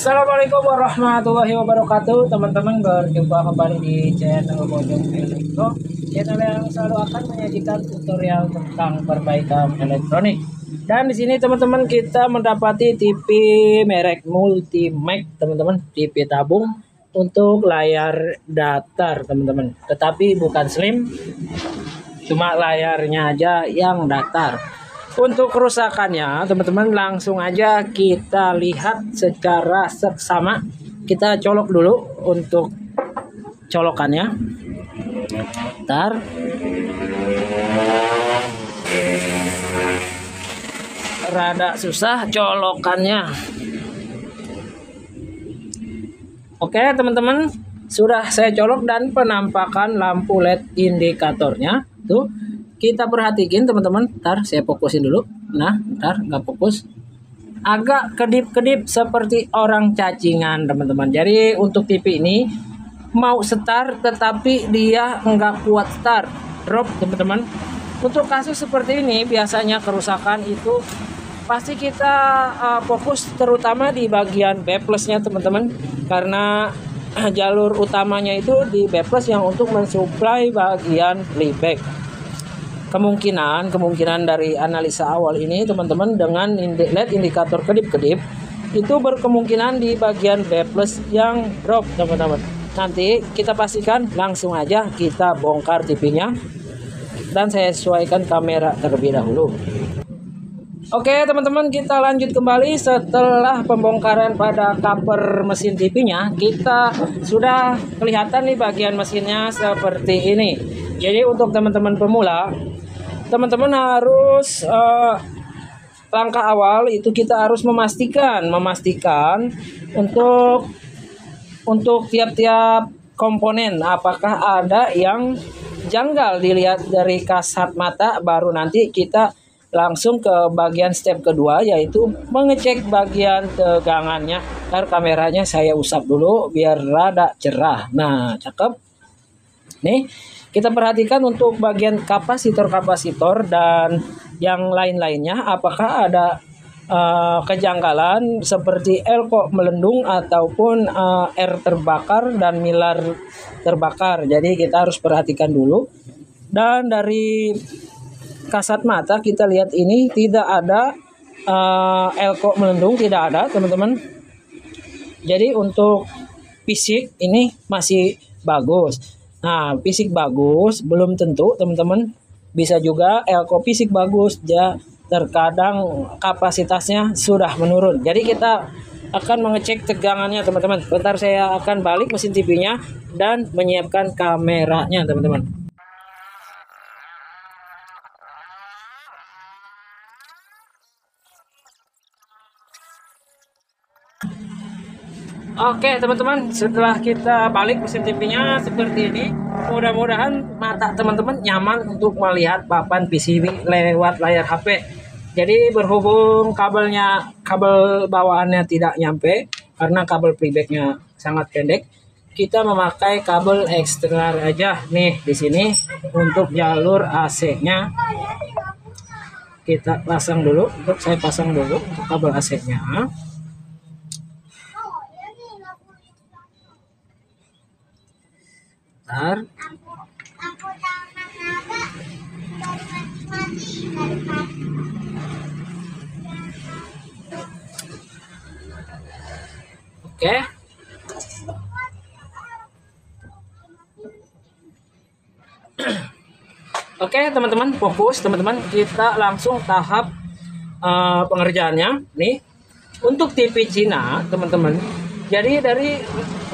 Assalamualaikum warahmatullahi wabarakatuh. Teman-teman, berjumpa kembali di channel Bojong Elektro, channel yang selalu akan menyajikan tutorial tentang perbaikan elektronik. Dan di sini teman-teman kita mendapati TV merek Multimax, teman-teman, TV tabung untuk layar datar, teman-teman. Tetapi bukan slim, cuma layarnya aja yang datar. Untuk kerusakannya teman-teman langsung aja kita lihat secara seksama. Kita colok dulu untuk colokannya. Bentar. Rada susah colokannya. Oke teman-teman, sudah saya colok dan penampakan lampu LED indikatornya tuh. Kita perhatikan teman-teman, ntar saya fokusin dulu. Nah, ntar nggak fokus. Agak kedip-kedip seperti orang cacingan teman-teman. Jadi untuk TV ini mau start tetapi dia nggak kuat start, drop teman-teman. Untuk kasus seperti ini biasanya kerusakan itu pasti kita fokus terutama di bagian B plusnya teman-teman. Karena jalur utamanya itu di B plus yang untuk mensuplai bagian playback. Kemungkinan dari analisa awal ini teman-teman dengan LED indikator kedip-kedip itu berkemungkinan di bagian B plus yang drop teman-teman. Nanti kita pastikan langsung aja kita bongkar TV-nya dan saya sesuaikan kamera terlebih dahulu. Oke teman-teman, kita lanjut kembali setelah pembongkaran pada cover mesin TV-nya. Kita sudah kelihatan nih bagian mesinnya seperti ini. Jadi untuk teman-teman pemula, teman-teman harus langkah awal itu kita harus memastikan untuk tiap-tiap komponen apakah ada yang janggal. Dilihat dari kasat mata, baru nanti kita langsung ke bagian step kedua, yaitu mengecek bagian tegangannya. Ntar kameranya saya usap dulu biar rada cerah. Nah, cakep. Nih, kita perhatikan untuk bagian kapasitor dan yang lain-lainnya apakah ada kejanggalan seperti elko melendung ataupun air terbakar dan milar terbakar. Jadi kita harus perhatikan dulu. Dan dari kasat mata kita lihat ini tidak ada elko melendung, tidak ada teman-teman. Jadi untuk fisik ini masih bagus. Nah, fisik bagus belum tentu teman-teman, bisa juga elko fisik bagus, ya terkadang kapasitasnya sudah menurun. Jadi kita akan mengecek tegangannya teman-teman. Bentar saya akan balik mesin TV-nya dan menyiapkan kameranya teman-teman. Oke teman-teman, setelah kita balik mesin TV-nya seperti ini, mudah-mudahan mata teman-teman nyaman untuk melihat papan PCB lewat layar HP. Jadi berhubung kabel bawaannya tidak nyampe karena kabel playbacknya sangat pendek, kita memakai kabel eksternal aja nih di sini untuk jalur AC-nya. Kita pasang dulu, saya pasang dulu untuk kabel AC-nya. Bentar. Oke. Oke teman-teman, fokus teman-teman, kita langsung tahap pengerjaannya nih. Untuk TV Cina teman-teman, jadi dari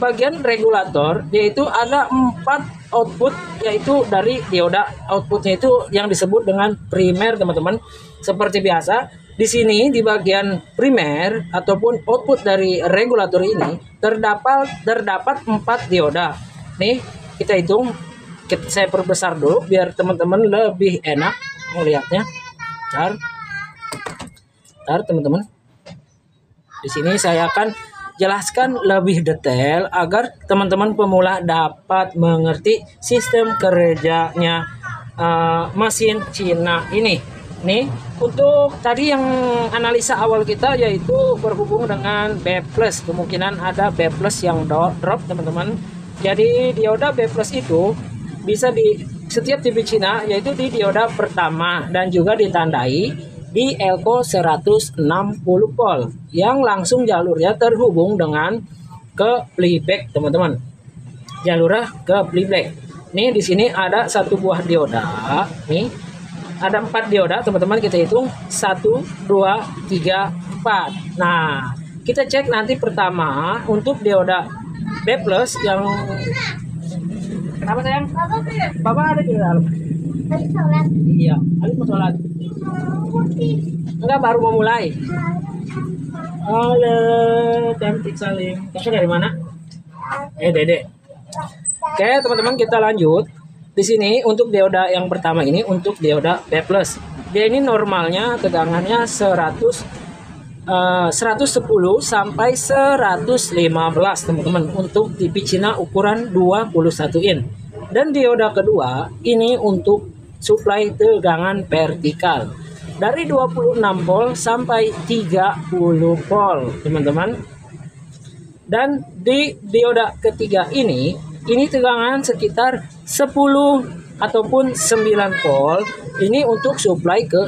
bagian regulator yaitu ada 4 output, yaitu dari dioda. Outputnya itu yang disebut dengan primer teman-teman. Seperti biasa di sini di bagian primer ataupun output dari regulator ini terdapat 4 dioda. Nih kita hitung, saya perbesar dulu biar teman-teman lebih enak melihatnya. Bentar teman-teman. Di sini saya akan jelaskan lebih detail agar teman-teman pemula dapat mengerti sistem kerjanya mesin Cina ini. Nih, untuk tadi yang analisa awal kita yaitu berhubung dengan B+, kemungkinan ada B+ yang drop teman-teman. Jadi dioda B+ itu bisa di setiap TV Cina yaitu di dioda pertama dan juga ditandai di elko 160 volt yang langsung jalurnya terhubung dengan ke playback teman-teman. Jalurnya ke playback. Nih di sini ada satu buah dioda. Nih ada 4 dioda teman-teman, kita hitung 1, 2, 3, 4. Nah kita cek nanti pertama untuk dioda B+ yang kenapa sayang? Bapak ada di dalam. Iya, Alif mau sholat. Enggak, baru mau mulai. Halo, cantik Salim. Kakak dari mana? Dede. Oke, teman-teman kita lanjut. Di sini untuk dioda yang pertama ini untuk dioda B+. Dia ini normalnya tegangannya 110 sampai 115 teman-teman untuk TV Cina ukuran 21 in. Dan dioda kedua ini untuk suplai tegangan vertikal dari 26 volt sampai 30 volt teman-teman. Dan di dioda ketiga ini tegangan sekitar 10 ataupun 9 volt. Ini untuk suplai ke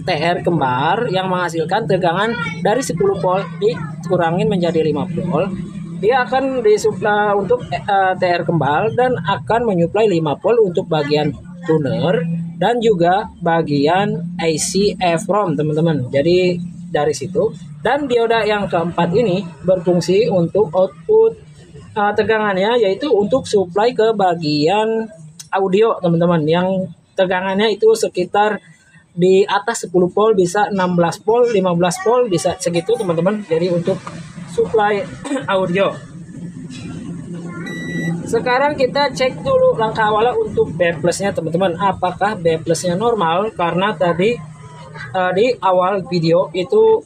TR kembar yang menghasilkan tegangan dari 10 volt dikurangin menjadi 5 volt. Dia akan disuplai untuk TR kembar dan akan menyuplai 5 volt untuk bagian tuner dan juga bagian AC EFROM teman-teman. Jadi dari situ. Dan dioda yang keempat ini berfungsi untuk output tegangannya yaitu untuk suplai ke bagian audio teman-teman yang tegangannya itu sekitar di atas 10 volt, bisa 16 volt, 15 volt, bisa segitu teman-teman. Jadi untuk suplai audio. Sekarang kita cek dulu langkah awal untuk B+ nya teman-teman. Apakah B+ nya normal? Karena tadi di awal video itu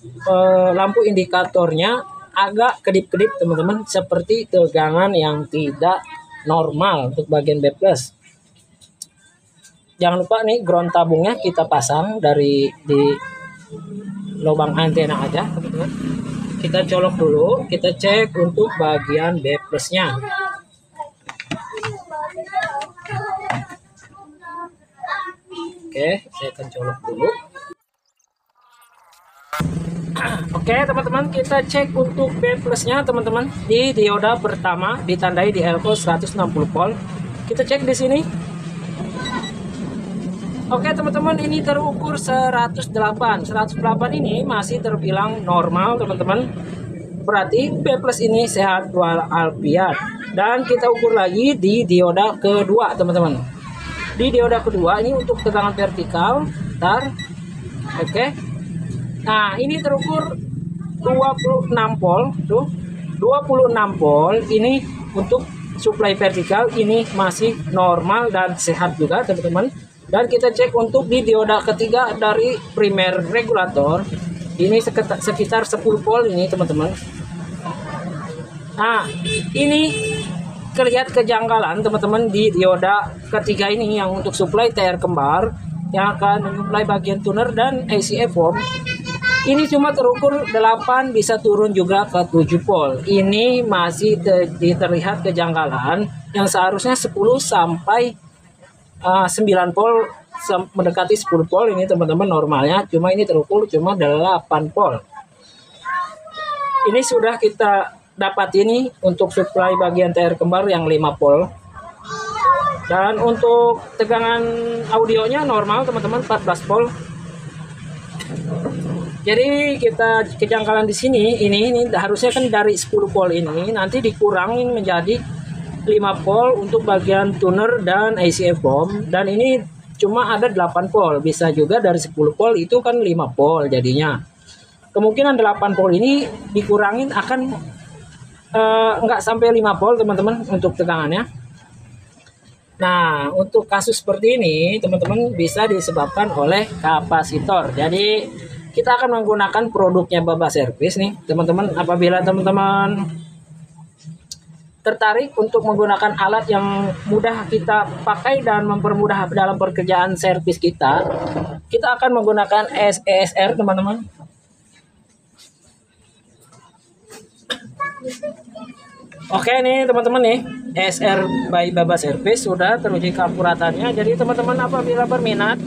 lampu indikatornya agak kedip-kedip teman-teman, seperti tegangan yang tidak normal untuk bagian B+. Jangan lupa nih ground tabungnya kita pasang dari di lubang antena aja teman-teman. Kita colok dulu, kita cek untuk bagian B+ nya. Oke, saya akan colok dulu. Oke teman-teman, kita cek untuk B+ nya teman-teman. Di dioda pertama ditandai di elko 160 volt. Kita cek di sini. Oke teman-teman, ini terukur 108. 108 ini masih terbilang normal teman-teman. Berarti B+ ini sehat walafiat. Dan kita ukur lagi di dioda kedua teman-teman. Di dioda kedua ini untuk tegangan vertikal. Bentar. Oke. Nah ini terukur 26 volt tuh. 26 volt ini untuk suplai vertikal ini masih normal dan sehat juga teman-teman. Dan kita cek untuk di dioda ketiga dari primer regulator ini sekitar 10 volt ini teman-teman. Nah ini kelihatan kejanggalan teman-teman di dioda ketiga ini yang untuk suplai TR kembar yang akan menyuplai bagian tuner dan AC EFROM. Ini cuma terukur 8, bisa turun juga ke 7 volt. Ini masih terlihat kejanggalan yang seharusnya 10 sampai 9 volt mendekati 10 volt ini teman-teman normalnya, cuma ini terukur cuma 8 volt. Ini sudah kita dapat ini untuk suplai bagian TR kembar yang 5 volt. Dan untuk tegangan audionya normal teman-teman 14 volt. Jadi kita kejanggalan di sini ini harusnya kan dari 10 volt ini nanti dikurangin menjadi 5 volt untuk bagian tuner dan AC EFROM, dan ini cuma ada 8 volt. Bisa juga dari 10 volt itu kan 5 volt jadinya. Kemungkinan 8 volt ini dikurangin akan enggak sampai 5 volt teman-teman untuk tegangannya. Nah untuk kasus seperti ini teman-teman bisa disebabkan oleh kapasitor. Jadi kita akan menggunakan produknya Baba Service nih teman-teman. Apabila teman-teman tertarik untuk menggunakan alat yang mudah kita pakai dan mempermudah dalam pekerjaan servis kita, kita akan menggunakan ESR teman-teman. Oke nih teman-teman nih, ESR by Baba Service sudah teruji keakuratannya. Jadi teman-teman apabila berminat,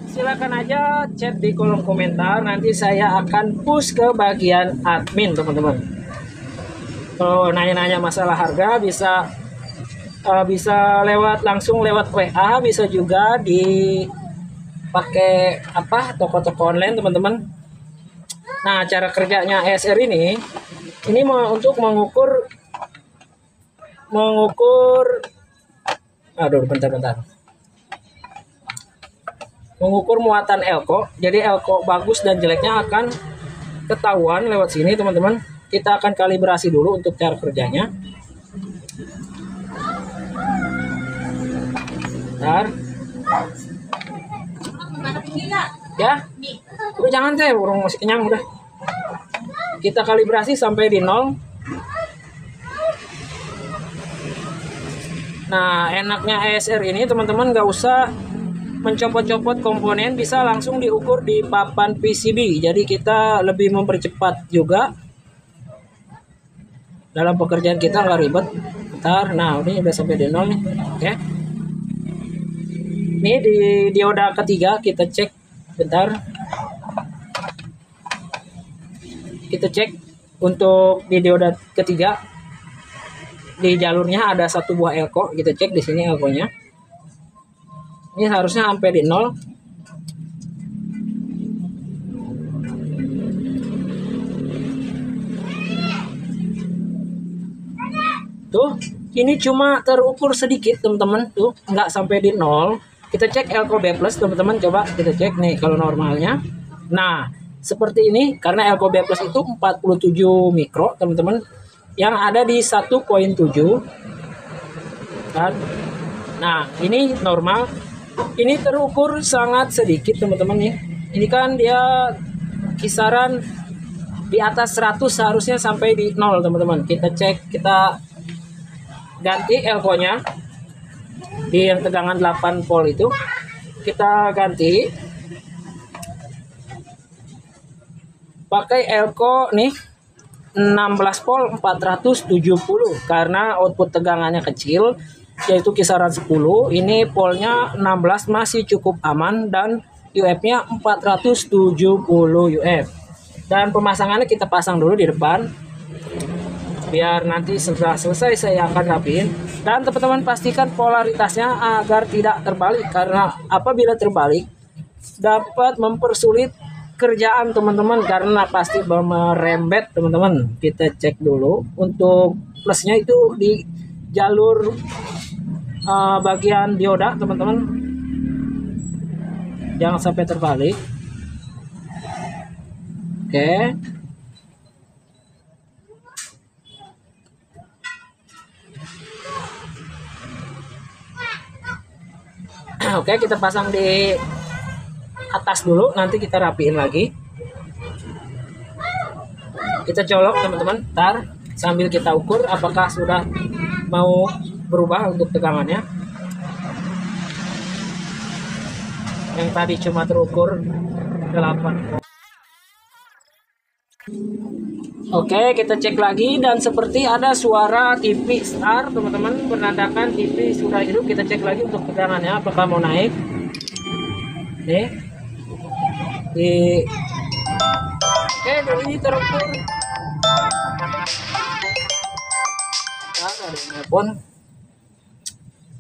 silakan aja chat di kolom komentar. Nanti saya akan push ke bagian admin teman-teman. Kalau nanya-nanya masalah harga bisa langsung lewat WA, bisa juga dipakai toko-toko online teman-teman. Nah, cara kerjanya ESR ini untuk mengukur bentar. Mengukur muatan elko. Jadi elko bagus dan jeleknya akan ketahuan lewat sini teman-teman. Kita akan kalibrasi dulu untuk cara kerjanya. Bentar. Ya. Udah jangan teh, orang masih kenyang udah. Kita kalibrasi sampai di 0. Nah, enaknya ESR ini teman-teman nggak usah mencopot-copot komponen, bisa langsung diukur di papan PCB. Jadi kita lebih mempercepat juga dalam pekerjaan kita, nggak ribet. Bentar, nah ini udah sampai di 0 nih. Oke. Ini di dioda ketiga kita cek. Bentar. Kita cek untuk di dioda ketiga. Di jalurnya ada satu buah elko. Kita cek di sini elkonya. Ini harusnya sampai di 0. Tuh, ini cuma terukur sedikit teman-teman, tuh nggak sampai di 0. Kita cek elko B plus teman-teman, coba kita cek nih kalau normalnya. Nah, seperti ini karena elko B plus itu 47 mikro teman-teman, yang ada di 1.7 kan. Nah, ini normal. Ini terukur sangat sedikit teman-teman ya. Ini kan dia kisaran di atas 100, seharusnya sampai di 0 teman-teman. Kita cek, kita ganti elko-nya di yang tegangan 8 volt itu, kita ganti pakai elko nih 16 volt 470 karena output tegangannya kecil, yaitu kisaran 10. Ini polnya 16 masih cukup aman dan UF-nya 470 UF. Dan pemasangannya kita pasang dulu di depan, biar nanti setelah selesai saya akan rapiin. Dan teman-teman pastikan polaritasnya agar tidak terbalik, karena apabila terbalik dapat mempersulit kerjaan teman-teman, karena pasti merembet teman-teman. Kita cek dulu untuk plusnya itu di jalur bagian dioda teman-teman, jangan sampai terbalik. Oke. Oke, kita pasang di atas dulu, nanti kita rapiin lagi. Kita colok teman-teman, ntar sambil kita ukur apakah sudah mau berubah untuk tegangannya. Yang tadi cuma terukur 8. Oke, kita cek lagi dan seperti ada suara TV start teman-teman, menandakan TV sudah hidup. Kita cek lagi untuk tegangannya apakah mau naik. Nih. Oke, dan ini terukur. Ada telepon.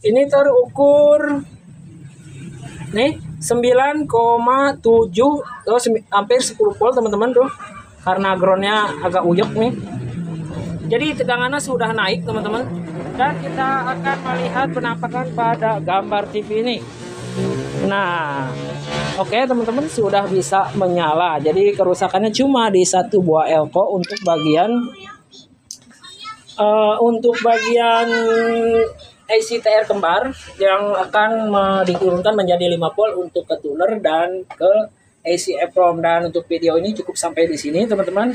Ini terukur nih 9,7 hampir 10 volt teman-teman tuh. Karena groundnya agak uyuk nih, jadi tegangannya sudah naik teman-teman. Dan kita akan melihat penampakan pada gambar TV ini. Nah, oke teman-teman, sudah bisa menyala. Jadi kerusakannya cuma di satu buah elko untuk bagian ACTR kembar yang akan diturunkan menjadi 5 volt untuk ke tuner dan ke AC EPROM. Dan untuk video ini cukup sampai di sini teman-teman.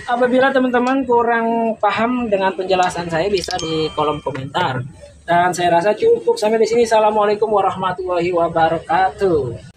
Apabila teman-teman kurang paham dengan penjelasan saya bisa di kolom komentar. Dan saya rasa cukup sampai di sini. Assalamualaikum warahmatullahi wabarakatuh.